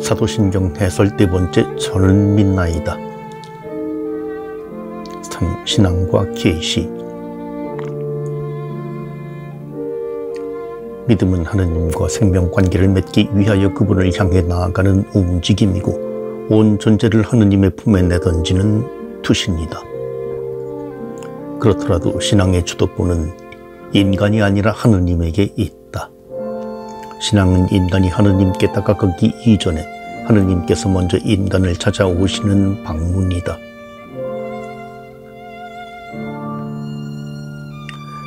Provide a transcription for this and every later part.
사도신경 해설 네 번째, 저는 믿나이다. 3. 신앙과 계시. 믿음은 하느님과 생명관계를 맺기 위하여 그분을 향해 나아가는 움직임이고 온 존재를 하느님의 품에 내던지는 투신이다. 그렇더라도 신앙의 주도권은 인간이 아니라 하느님에게 있다. 신앙은 인간이 하느님께 다가가기 이전에 하느님께서 먼저 인간을 찾아오시는 방문이다.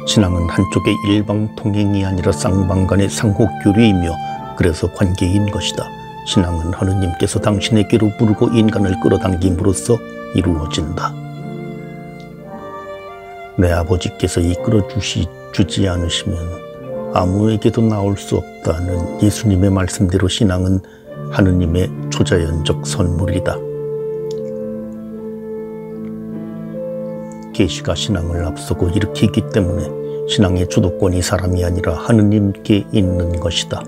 신앙은 한쪽의 일방통행이 아니라 쌍방간의 상호교류이며 그래서 관계인 것이다. 신앙은 하느님께서 당신에게로 부르고 인간을 끌어당김으로써 이루어진다. 내 아버지께서 이끌어 주지 않으시면 아무에게도 나올 수 없다는 예수님의 말씀대로 신앙은 하느님의 초자연적 선물이다. 계시가 신앙을 앞서고 일으키기 때문에 신앙의 주도권이 사람이 아니라 하느님께 있는 것이다.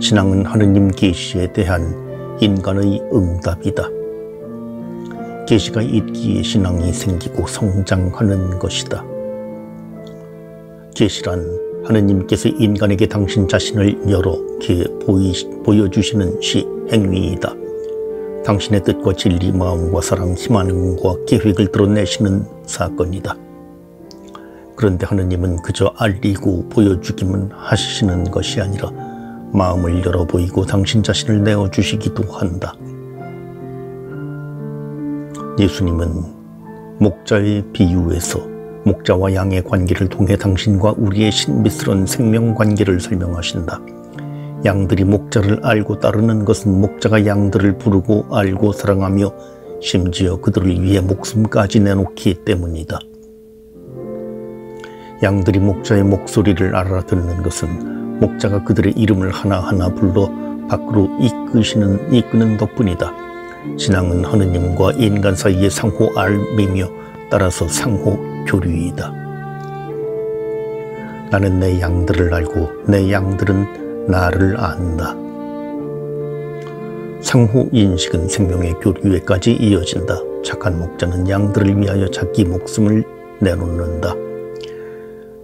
신앙은 하느님 계시에 대한 인간의 응답이다. 계시가 있기에 신앙이 생기고 성장하는 것이다. 계시란 하느님께서 인간에게 당신 자신을 여러 개 보여주시는 행위이다. 당신의 뜻과 진리, 마음과 사랑, 희망과 계획을 드러내시는 사건이다. 그런데 하느님은 그저 알리고 보여주기만 하시는 것이 아니라 마음을 열어 보이고 당신 자신을 내어주시기도 한다. 예수님은 목자의 비유에서 목자와 양의 관계를 통해 당신과 우리의 신비스러운 생명관계를 설명하신다. 양들이 목자를 알고 따르는 것은 목자가 양들을 부르고 알고 사랑하며 심지어 그들을 위해 목숨까지 내놓기 때문이다. 양들이 목자의 목소리를 알아듣는 것은 목자가 그들의 이름을 하나하나 불러 밖으로 이끄는 덕분이다. 신앙은 하느님과 인간 사이의 상호 알미며 따라서 상호 교류이다. 나는 내 양들을 알고 내 양들은 나를 안다. 상호 인식은 생명의 교류에까지 이어진다. 착한 목자는 양들을 위하여 자기 목숨을 내놓는다.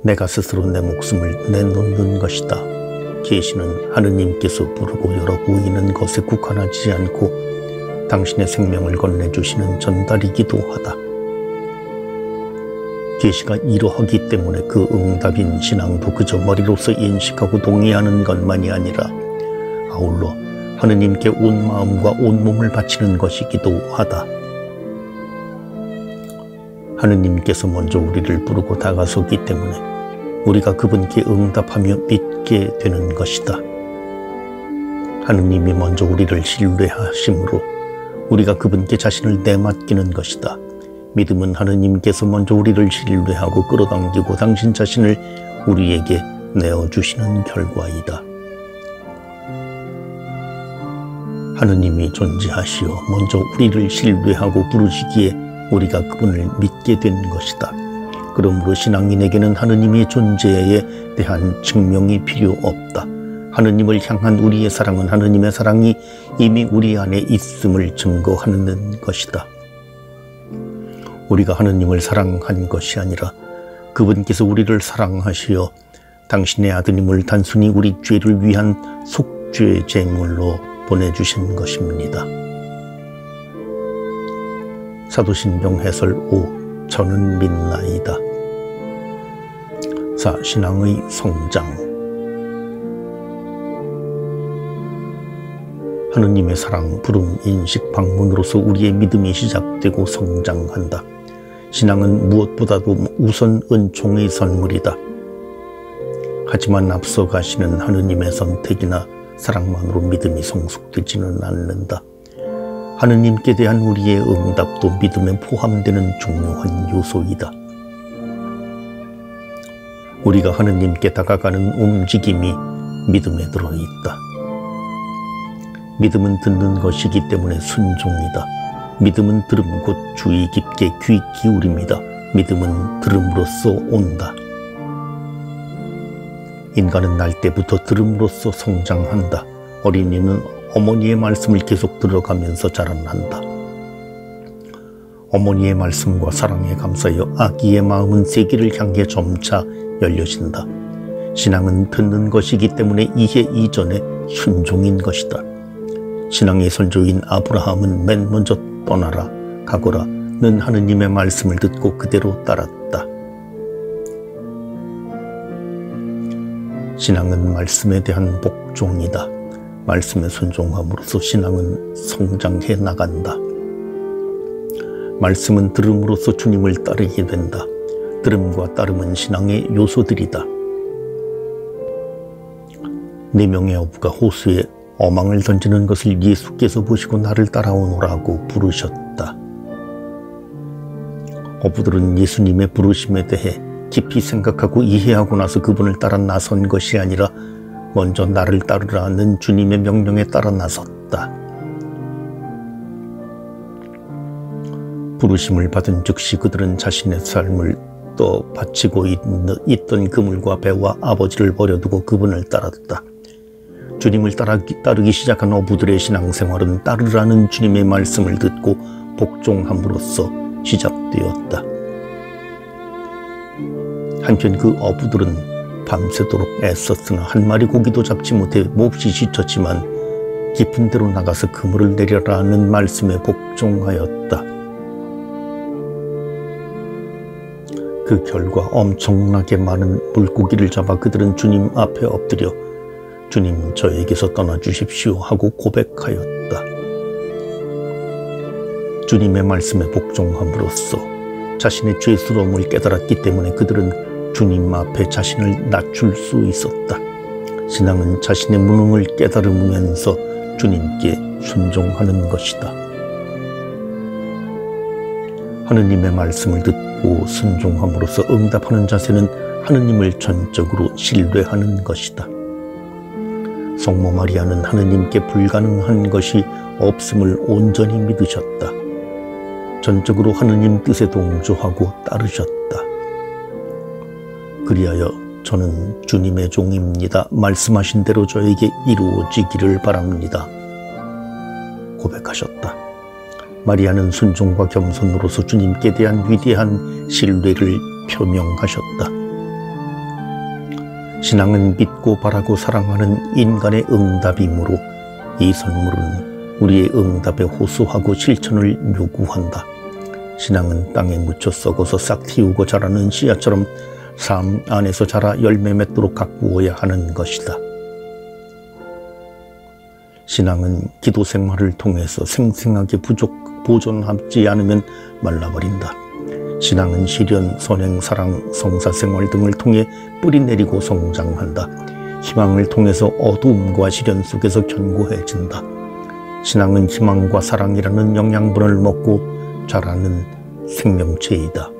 내가 스스로 내 목숨을 내놓는 것이다. 계시는 하느님께서 부르고 열어 보이는 것에 국한하지 않고 당신의 생명을 건네주시는 전달이기도 하다. 계시가 이러하기 때문에 그 응답인 신앙도 그저 머리로서 인식하고 동의하는 것만이 아니라 아울러 하느님께 온 마음과 온 몸을 바치는 것이기도 하다. 하느님께서 먼저 우리를 부르고 다가서기 때문에 우리가 그분께 응답하며 믿게 되는 것이다. 하느님이 먼저 우리를 신뢰하심으로 우리가 그분께 자신을 내맡기는 것이다. 믿음은 하느님께서 먼저 우리를 신뢰하고 끌어당기고 당신 자신을 우리에게 내어주시는 결과이다. 하느님이 존재하시어 먼저 우리를 신뢰하고 부르시기에 우리가 그분을 믿게 된 것이다. 그러므로 신앙인에게는 하느님의 존재에 대한 증명이 필요 없다. 하느님을 향한 우리의 사랑은 하느님의 사랑이 이미 우리 안에 있음을 증거하는 것이다. 우리가 하느님을 사랑한 것이 아니라 그분께서 우리를 사랑하시어 당신의 아드님을 단순히 우리 죄를 위한 속죄 제물로 보내주신 것입니다. 사도신경 해설 5. 저는 믿나이다. 4. 신앙의 성장. 하느님의 사랑, 부름, 인식, 방문으로서 우리의 믿음이 시작되고 성장한다. 신앙은 무엇보다도 우선 은총의 선물이다. 하지만 앞서 가시는 하느님의 선택이나 사랑만으로 믿음이 성숙되지는 않는다. 하느님께 대한 우리의 응답도 믿음에 포함되는 중요한 요소이다. 우리가 하느님께 다가가는 움직임이 믿음에 들어있다. 믿음은 듣는 것이기 때문에 순종이다. 믿음은 들음 곧 주의 깊게 귀 기울입니다. 믿음은 들음으로써 온다. 인간은 날 때부터 들음으로써 성장한다. 어린이는 어머니의 말씀을 계속 들어가면서 자라난다. 어머니의 말씀과 사랑에 감사하여 아기의 마음은 세계를 향해 점차 열려진다. 신앙은 듣는 것이기 때문에 이해 이전에 순종인 것이다. 신앙의 선조인 아브라함은 맨 먼저 떠나라 가거라 는 하느님의 말씀을 듣고 그대로 따랐다. 신앙은 말씀에 대한 복종이다. 말씀에 순종함으로써 신앙은 성장해 나간다. 말씀은 들음으로써 주님을 따르게 된다. 들음과 따름은 신앙의 요소들이다. 4명의 어부가 호수에 어망을 던지는 것을 예수께서 보시고 나를 따라오노라고 부르셨다. 어부들은 예수님의 부르심에 대해 깊이 생각하고 이해하고 나서 그분을 따라 나선 것이 아니라 먼저 나를 따르라는 주님의 명령에 따라 나섰다. 부르심을 받은 즉시 그들은 자신의 삶을 또 바치고 있던 그물과 배와 아버지를 버려두고 그분을 따랐다. 주님을 따르기 시작한 어부들의 신앙생활은 따르라는 주님의 말씀을 듣고 복종함으로써 시작되었다. 한편 그 어부들은 밤새도록 애썼으나 한 마리 고기도 잡지 못해 몹시 지쳤지만 깊은 데로 나가서 그물을 내려라는 말씀에 복종하였다. 그 결과 엄청나게 많은 물고기를 잡아 그들은 주님 앞에 엎드려 주님 저에게서 떠나주십시오 하고 고백하였다. 주님의 말씀에 복종함으로써 자신의 죄스러움을 깨달았기 때문에 그들은 주님 앞에 자신을 낮출 수 있었다. 신앙은 자신의 무능을 깨달으면서 주님께 순종하는 것이다. 하느님의 말씀을 듣고 순종함으로써 응답하는 자세는 하느님을 전적으로 신뢰하는 것이다. 성모 마리아는 하느님께 불가능한 것이 없음을 온전히 믿으셨다. 전적으로 하느님 뜻에 동조하고 따르셨다. 그리하여 저는 주님의 종입니다. 말씀하신 대로 저에게 이루어지기를 바랍니다. 고백하셨다. 마리아는 순종과 겸손으로서 주님께 대한 위대한 신뢰를 표명하셨다. 신앙은 믿고 바라고 사랑하는 인간의 응답이므로 이 선물은 우리의 응답에 호소하고 실천을 요구한다. 신앙은 땅에 묻혀 썩어서 싹 틔우고 자라는 씨앗처럼 삶 안에서 자라 열매 맺도록 가꾸어야 하는 것이다. 신앙은 기도 생활을 통해서 생생하게 보존하지 않으면 말라버린다. 신앙은 시련, 선행, 사랑, 성사생활 등을 통해 뿌리내리고 성장한다. 희망을 통해서 어두움과 시련 속에서 견고해진다. 신앙은 희망과 사랑이라는 영양분을 먹고 자라는 생명체이다.